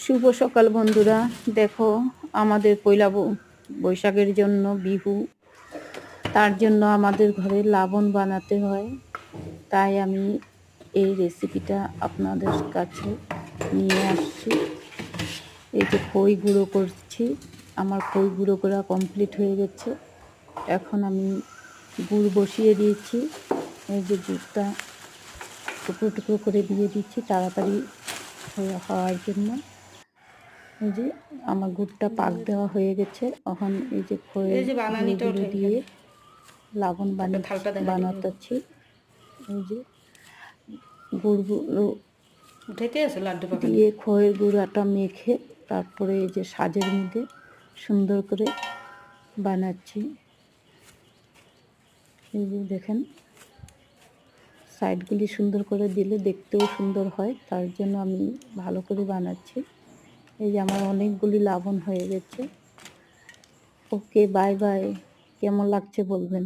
শুভ সকাল বন্ধুরা, দেখো আমাদের পয়লা বৈশাখের জন্য বিহু, তার জন্য আমাদের ঘরে লাবণ বানাতে হয়। তাই আমি এই রেসিপিটা আপনাদের কাছে নিয়ে আসছি। এই যে খই গুঁড়ো করছি, আমার খই গুঁড়ো করা কমপ্লিট হয়ে গেছে। এখন আমি গুড় বসিয়ে দিয়েছি। এই যে গুড়টা টুকরো টুকরো করে দিয়ে দিচ্ছি তাড়াতাড়ি হওয়ার জন্য। এই যে আমার গুড়টা পাক দেওয়া হয়ে গেছে। এখন এই যে খয়ের গুঁড়োগুলো দিয়ে লাবণ বানাচ্ছি। এই যে গুড়গুলো দিয়ে খয়ের গুঁড়াটা মেখে তারপরে এই যে সাজের মধ্যে সুন্দর করে বানাচ্ছি। এই যে দেখেন, সাইডগুলি সুন্দর করে দিলে দেখতেও সুন্দর হয়, তার জন্য আমি ভালো করে বানাচ্ছি। এই যে আমার অনেকগুলি লাবণ হয়ে গেছে। ওকে, বাই বাই। কেমন লাগছে বলবেন।